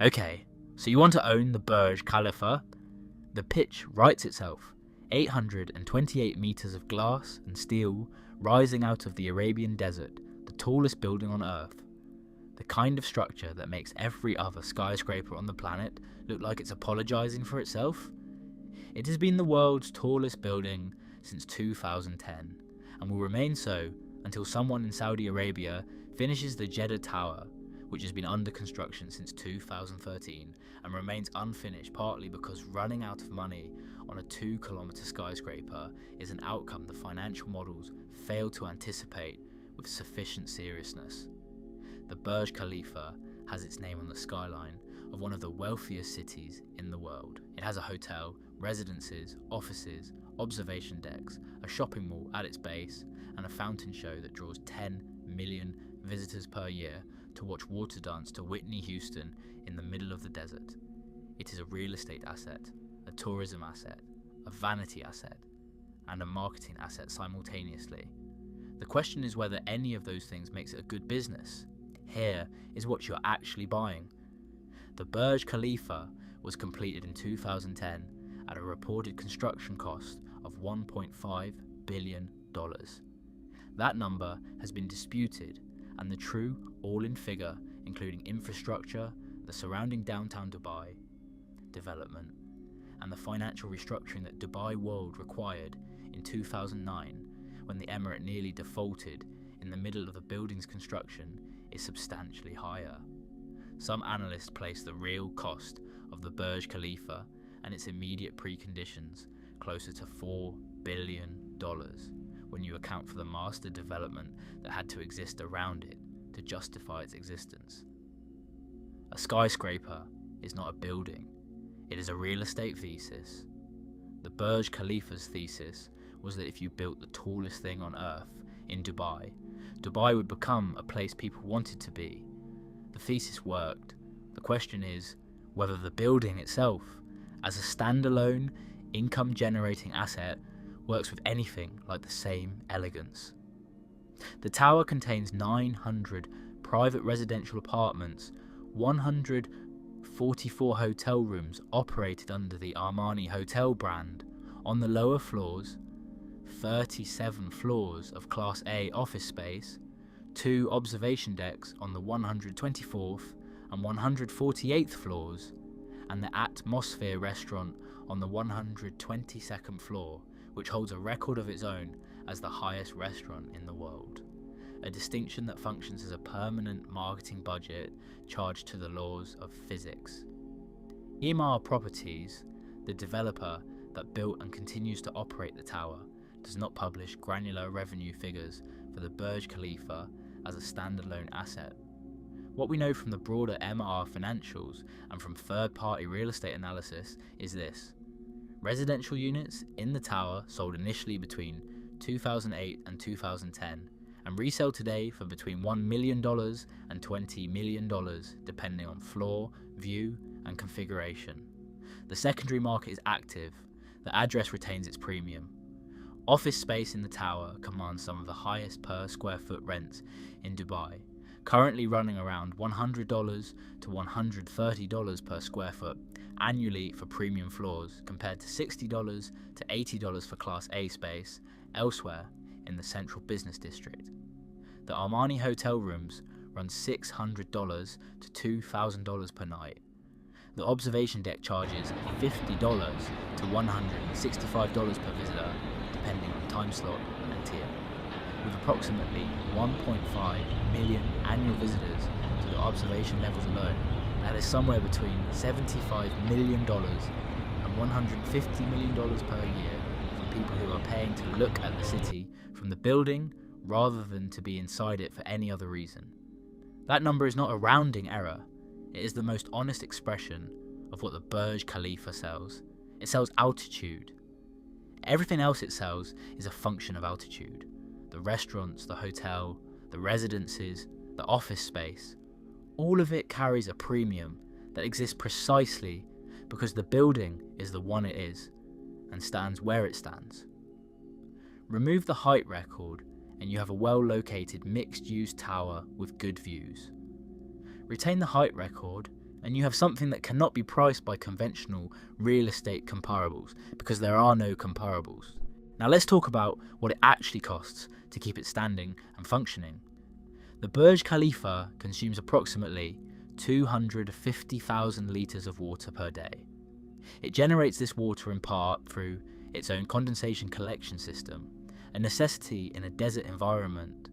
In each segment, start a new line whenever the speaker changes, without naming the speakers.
Okay, so you want to own the Burj Khalifa? The pitch writes itself. 828 meters of glass and steel rising out of the Arabian desert, the tallest building on Earth. The kind of structure that makes every other skyscraper on the planet look like it's apologizing for itself. It has been the world's tallest building since 2010 and will remain so until someone in Saudi Arabia finishes the Jeddah Tower, which has been under construction since 2013 and remains unfinished partly because running out of money on a 2-kilometre skyscraper is an outcome the financial models fail to anticipate with sufficient seriousness. The Burj Khalifa has its name on the skyline of one of the wealthiest cities in the world. It has a hotel, residences, offices, observation decks, a shopping mall at its base, and a fountain show that draws 10 million visitors per year to watch water dance to Whitney Houston in the middle of the desert. It is a real estate asset, a tourism asset, a vanity asset, and a marketing asset simultaneously. The question is whether any of those things makes it a good business. Here is what you're actually buying. The Burj Khalifa was completed in 2010 at a reported construction cost of $1.5 billion. That number has been disputed, and the true all-in figure, including infrastructure, the surrounding downtown Dubai development, and the financial restructuring that Dubai World required in 2009 when the emirate nearly defaulted in the middle of the building's construction, is substantially higher. Some analysts place the real cost of the Burj Khalifa and its immediate preconditions closer to $4 billion when you account for the master development that had to exist around it to justify its existence. A skyscraper is not a building, it is a real estate thesis. The Burj Khalifa's thesis was that if you built the tallest thing on Earth in Dubai, Dubai would become a place people wanted to be. The thesis worked. The question is whether the building itself, as a standalone, income-generating asset, works with anything like the same elegance. The tower contains 900 private residential apartments, 144 hotel rooms operated under the Armani Hotel brand. On the lower floors, 37 floors of Class A office space, 2 observation decks on the 124th and 148th floors, and the Atmosphere restaurant on the 122nd floor, which holds a record of its own as the highest restaurant in the world, a distinction that functions as a permanent marketing budget charged to the laws of physics. Emaar Properties, the developer that built and continues to operate the tower, does not publish granular revenue figures for the Burj Khalifa as a standalone asset. What we know from the broader Emaar financials and from third-party real estate analysis is this. Residential units in the tower sold initially between 2008 and 2010 and resell today for between $1 million and $20 million depending on floor, view and configuration. The secondary market is active. The address retains its premium. Office space in the tower commands some of the highest per square foot rents in Dubai, currently running around $100 to $130 per square foot annually for premium floors, compared to $60 to $80 for Class A space elsewhere in the central business district. The Armani hotel rooms run $600 to $2,000 per night. The observation deck charges $50 to $165 per visitor, depending on time slot and tier. With approximately 1.5 million annual visitors to the observation levels alone, that is somewhere between $75 million and $150 million per year from people who are paying to look at the city from the building rather than to be inside it for any other reason. That number is not a rounding error. It is the most honest expression of what the Burj Khalifa sells. It sells altitude. Everything else it sells is a function of altitude. The restaurants, the hotel, the residences, the office space, all of it carries a premium that exists precisely because the building is the one it is and stands where it stands. Remove the height record and you have a well-located mixed-use tower with good views. Retain the height record and you have something that cannot be priced by conventional real estate comparables, because there are no comparables. Now let's talk about what it actually costs to keep it standing and functioning. The Burj Khalifa consumes approximately 250,000 litres of water per day. It generates this water in part through its own condensation collection system, a necessity in a desert environment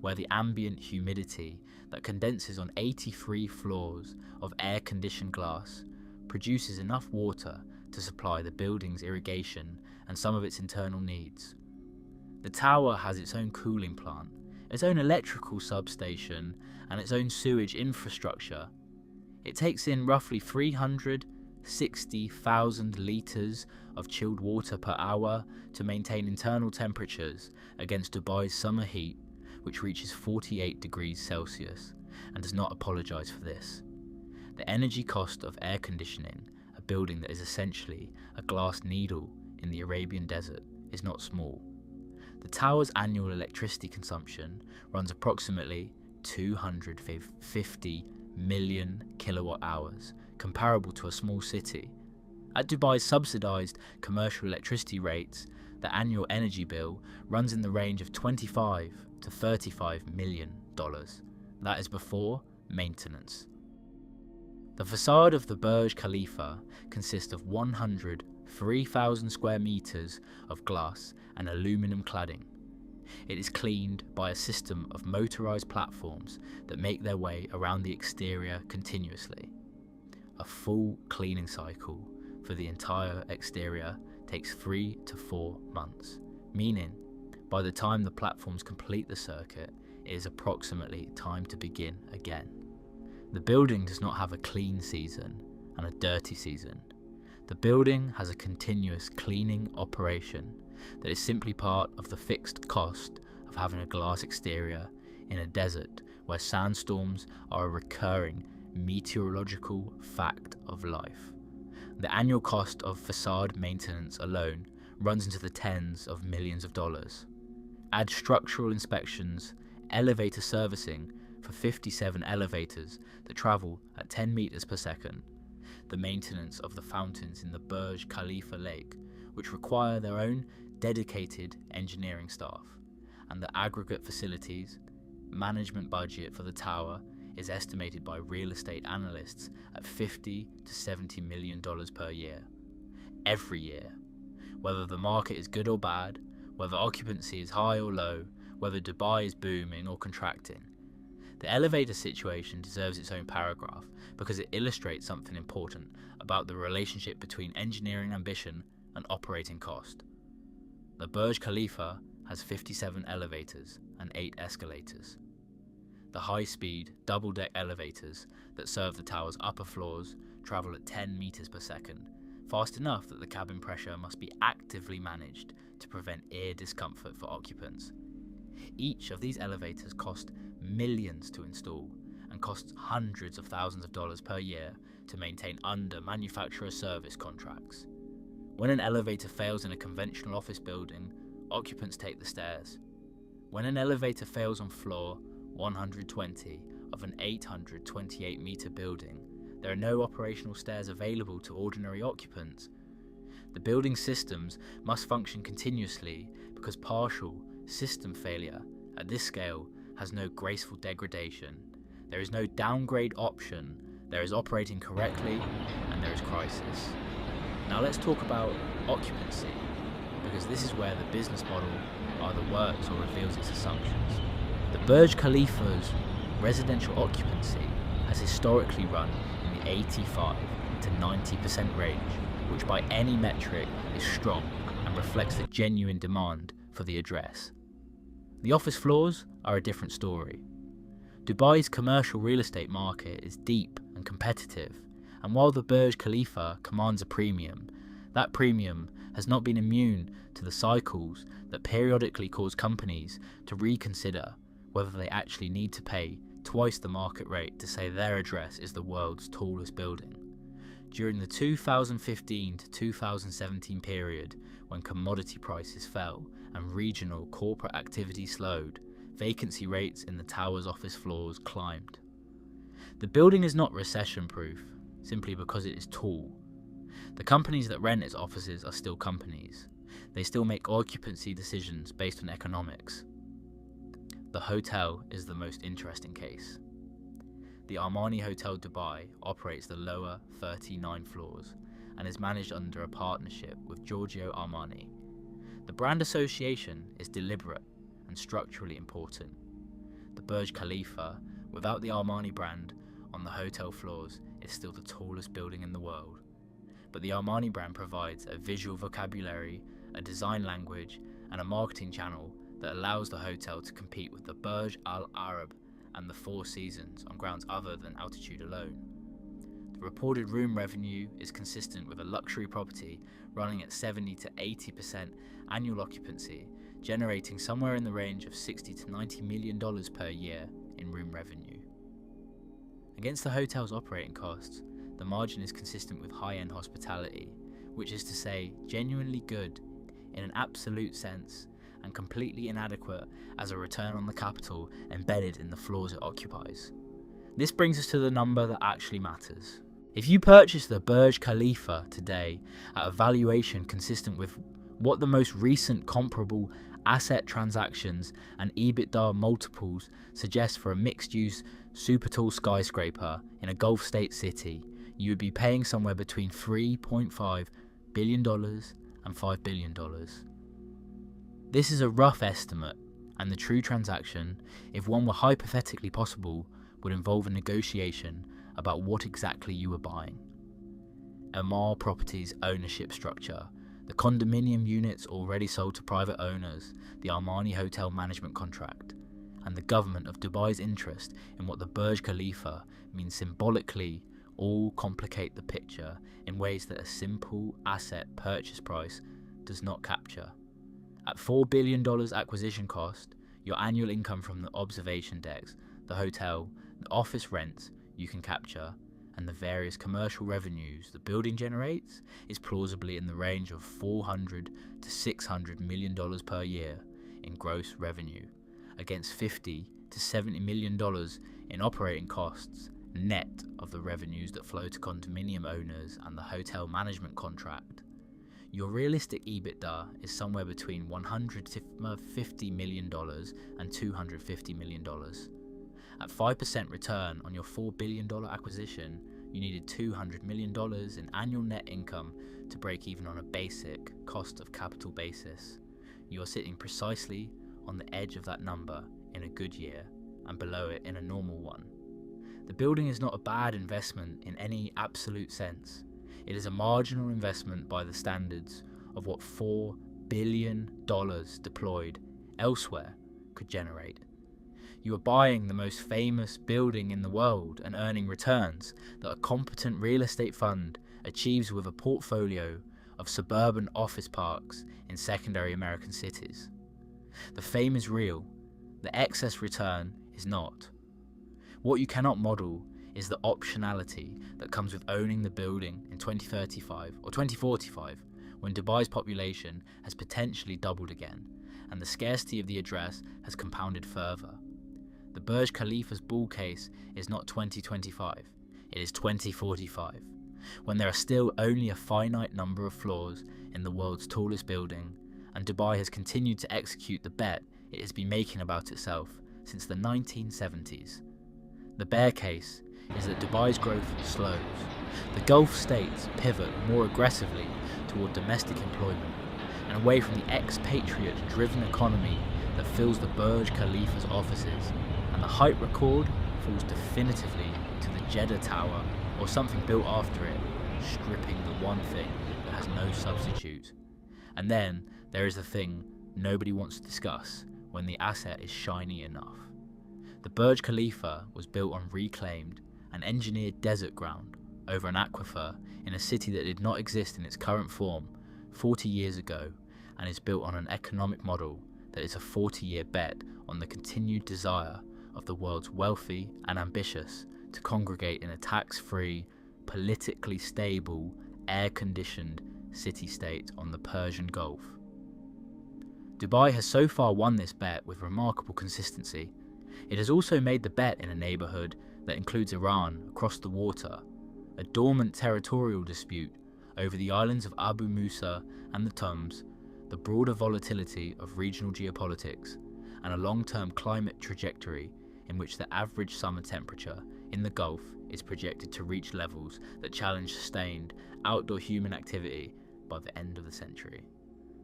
where the ambient humidity that condenses on 83 floors of air-conditioned glass produces enough water to supply the building's irrigation and some of its internal needs. The tower has its own cooling plant, its own electrical substation, and its own sewage infrastructure. It takes in roughly 360,000 litres of chilled water per hour to maintain internal temperatures against Dubai's summer heat, which reaches 48 degrees Celsius, and does not apologise for this. The energy cost of air conditioning a building that is essentially a glass needle in the Arabian desert is not small. The tower's annual electricity consumption runs approximately 250 million kilowatt hours, comparable to a small city. At Dubai's subsidised commercial electricity rates, the annual energy bill runs in the range of $25 to $35 million. That is before maintenance. The facade of the Burj Khalifa consists of 103,000 square metres of glass and aluminium cladding. It is cleaned by a system of motorised platforms that make their way around the exterior continuously. A full cleaning cycle for the entire exterior takes 3 to 4 months, meaning by the time the platforms complete the circuit, it is approximately time to begin again. The building does not have a clean season and a dirty season. The building has a continuous cleaning operation that is simply part of the fixed cost of having a glass exterior in a desert where sandstorms are a recurring meteorological fact of life. The annual cost of facade maintenance alone runs into the tens of millions of dollars. Add structural inspections, elevator servicing for 57 elevators that travel at 10 meters per second, the maintenance of the fountains in the Burj Khalifa lake, which require their own dedicated engineering staff, and the aggregate facilities management budget for the tower is estimated by real estate analysts at $50 to $70 million per year. Every year. Whether the market is good or bad, whether occupancy is high or low, whether Dubai is booming or contracting. The elevator situation deserves its own paragraph because it illustrates something important about the relationship between engineering ambition and operating cost. The Burj Khalifa has 57 elevators and 8 escalators. The high-speed, double-deck elevators that serve the tower's upper floors travel at 10 meters per second, fast enough that the cabin pressure must be actively managed to prevent ear discomfort for occupants. Each of these elevators cost millions to install and costs hundreds of thousands of dollars per year to maintain under manufacturer service contracts. When an elevator fails in a conventional office building, occupants take the stairs. When an elevator fails on floor 120 of an 828-meter building, there are no operational stairs available to ordinary occupants. The building systems must function continuously because partial system failure at this scale has no graceful degradation. There is no downgrade option, there is operating correctly, and there is crisis. Now let's talk about occupancy, because this is where the business model either works or reveals its assumptions. The Burj Khalifa's residential occupancy has historically run in the 85 to 90% range, which by any metric is strong and reflects the genuine demand for the address. The office floors are a different story. Dubai's commercial real estate market is deep and competitive, and while the Burj Khalifa commands a premium, that premium has not been immune to the cycles that periodically cause companies to reconsider whether they actually need to pay twice the market rate to say their address is the world's tallest building. During the 2015 to 2017 period, when commodity prices fell and regional corporate activity slowed, vacancy rates in the tower's office floors climbed. The building is not recession-proof, simply because it is tall. The companies that rent its offices are still companies. They still make occupancy decisions based on economics. The hotel is the most interesting case. The Armani Hotel Dubai operates the lower 39 floors and is managed under a partnership with Giorgio Armani. The brand association is deliberate and structurally important. The Burj Khalifa, without the Armani brand on the hotel floors, is still the tallest building in the world. But the Armani brand provides a visual vocabulary, a design language, and a marketing channel that allows the hotel to compete with the Burj Al Arab and the Four Seasons on grounds other than altitude alone. The reported room revenue is consistent with a luxury property running at 70 to 80% annual occupancy, generating somewhere in the range of $60 to $90 million per year in room revenue. Against the hotel's operating costs, the margin is consistent with high-end hospitality, which is to say genuinely good in an absolute sense and completely inadequate as a return on the capital embedded in the floors it occupies. This brings us to the number that actually matters. If you purchase the Burj Khalifa today at a valuation consistent with what the most recent comparable asset transactions and EBITDA multiples suggest for a mixed-use super tall skyscraper in a Gulf state city, you would be paying somewhere between $3.5 billion and $5 billion. This is a rough estimate, and the true transaction, if one were hypothetically possible, would involve a negotiation about what exactly you were buying. Emaar Properties' ownership structure, the condominium units already sold to private owners, the Armani Hotel management contract, and the government of Dubai's interest in what the Burj Khalifa means symbolically all complicate the picture in ways that a simple asset purchase price does not capture. At $4 billion acquisition cost, your annual income from the observation decks, the hotel, the office rents you can capture, and the various commercial revenues the building generates is plausibly in the range of $400 to $600 million per year in gross revenue, against $50 to $70 million in operating costs net of the revenues that flow to condominium owners and the hotel management contract. Your realistic EBITDA is somewhere between $150 million and $250 million. At 5% return on your $4 billion acquisition, you needed $200 million in annual net income to break even on a basic cost of capital basis. You are sitting precisely on the edge of that number in a good year and below it in a normal one. The building is not a bad investment in any absolute sense. It is a marginal investment by the standards of what $4 billion deployed elsewhere could generate. You are buying the most famous building in the world and earning returns that a competent real estate fund achieves with a portfolio of suburban office parks in secondary American cities. The fame is real, the excess return is not. What you cannot model is the optionality that comes with owning the building in 2035 or 2045, when Dubai's population has potentially doubled again and the scarcity of the address has compounded further. The Burj Khalifa's bull case is not 2025, it is 2045, when there are still only a finite number of floors in the world's tallest building, and Dubai has continued to execute the bet it has been making about itself since the 1970s. The bear case is that Dubai's growth slows. The Gulf states pivot more aggressively toward domestic employment and away from the expatriate-driven economy that fills the Burj Khalifa's offices, and the height record falls definitively to the Jeddah Tower or something built after it, stripping the one thing that has no substitute. And then there is the thing nobody wants to discuss when the asset is shiny enough. The Burj Khalifa was built on reclaimed and engineered desert ground over an aquifer in a city that did not exist in its current form 40 years ago, and is built on an economic model that is a 40-year bet on the continued desire of the world's wealthy and ambitious to congregate in a tax-free, politically stable, air-conditioned city-state on the Persian Gulf. Dubai has so far won this bet with remarkable consistency. It has also made the bet in a neighbourhood that includes Iran across the water, a dormant territorial dispute over the islands of Abu Musa and the Tums, the broader volatility of regional geopolitics, and a long-term climate trajectory in which the average summer temperature in the Gulf is projected to reach levels that challenge sustained outdoor human activity by the end of the century.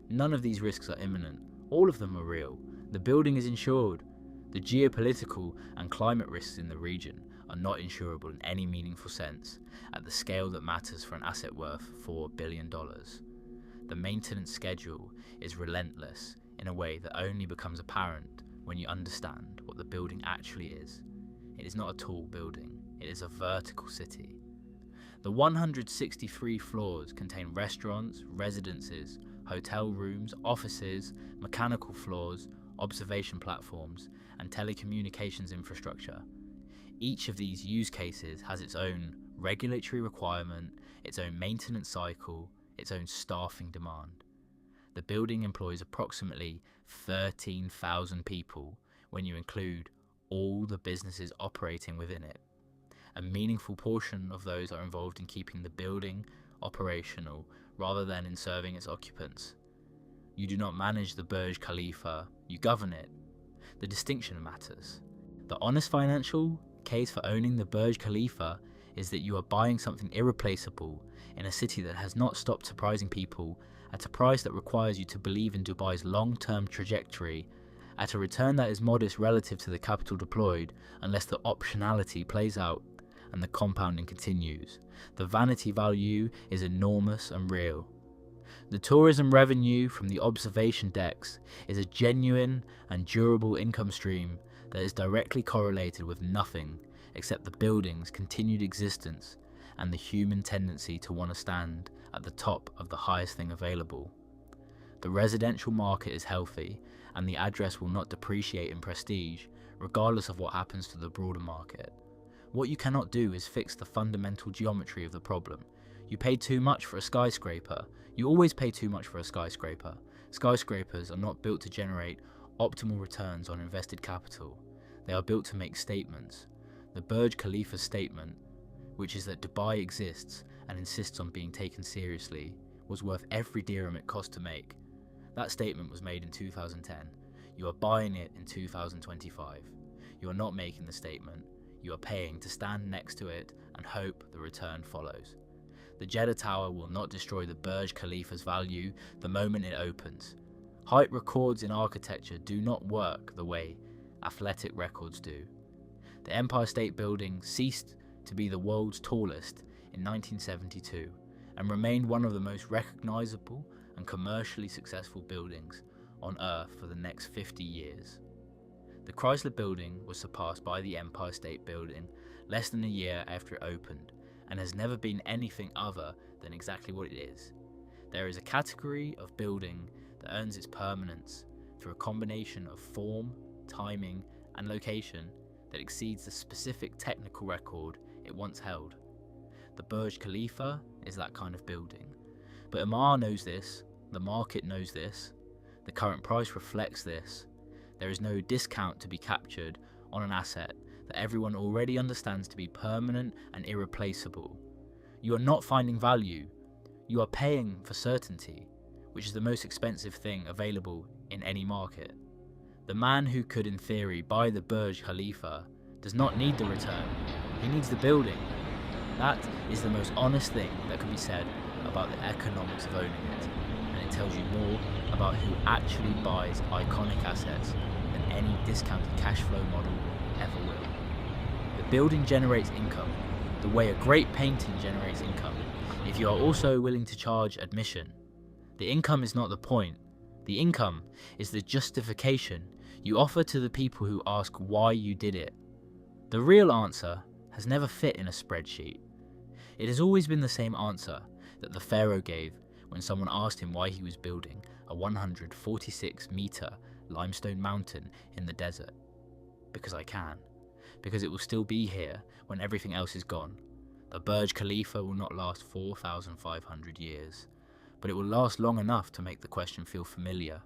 None of these risks are imminent. All of them are real. The building is insured. The geopolitical and climate risks in the region are not insurable in any meaningful sense at the scale that matters for an asset worth $4 billion. The maintenance schedule is relentless in a way that only becomes apparent when you understand what the building actually is. It is not a tall building, it is a vertical city. The 163 floors contain restaurants, residences, hotel rooms, offices, mechanical floors, observation platforms, and telecommunications infrastructure. Each of these use cases has its own regulatory requirement, its own maintenance cycle, its own staffing demand. The building employs approximately 13,000 people when you include all the businesses operating within it. A meaningful portion of those are involved in keeping the building operational rather than in serving its occupants. You do not manage the Burj Khalifa, you govern it. The distinction matters. The honest financial case for owning the Burj Khalifa is that you are buying something irreplaceable in a city that has not stopped surprising people at a price that requires you to believe in Dubai's long-term trajectory, at a return that is modest relative to the capital deployed unless the optionality plays out and the compounding continues. The vanity value is enormous and real. The tourism revenue from the observation decks is a genuine and durable income stream that is directly correlated with nothing except the building's continued existence and the human tendency to want to stand at the top of the highest thing available. The residential market is healthy, and the address will not depreciate in prestige, regardless of what happens to the broader market. What you cannot do is fix the fundamental geometry of the problem. You pay too much for a skyscraper. You always pay too much for a skyscraper. Skyscrapers are not built to generate optimal returns on invested capital. They are built to make statements. The Burj Khalifa statement, which is that Dubai exists and insists on being taken seriously, was worth every dirham it cost to make. That statement was made in 2010. You are buying it in 2025. You are not making the statement. You are paying to stand next to it and hope the return follows. The Jeddah Tower will not destroy the Burj Khalifa's value the moment it opens. Height records in architecture do not work the way athletic records do. The Empire State Building ceased to be the world's tallest in 1972 and remained one of the most recognizable and commercially successful buildings on Earth for the next 50 years. The Chrysler Building was surpassed by the Empire State Building less than a year after it opened and has never been anything other than exactly what it is. There is a category of building that earns its permanence through a combination of form, timing, and location that exceeds the specific technical record it once held. The Burj Khalifa is that kind of building. But Amar knows this, the market knows this, the current price reflects this. There is no discount to be captured on an asset that everyone already understands to be permanent and irreplaceable. You are not finding value, you are paying for certainty, which is the most expensive thing available in any market. The man who could in theory buy the Burj Khalifa does not need the return, he needs the building. That is the most honest thing that can be said about the economics of owning it, and it tells you more about who actually buys iconic assets than any discounted cash flow model ever will. The building generates income, the way a great painting generates income, if you are also willing to charge admission. The income is not the point. The income is the justification you offer to the people who ask why you did it. The real answer has never fit in a spreadsheet. It has always been the same answer that the pharaoh gave when someone asked him why he was building a 146-meter limestone mountain in the desert. Because I can. Because it will still be here when everything else is gone. The Burj Khalifa will not last 4,500 years, but it will last long enough to make the question feel familiar.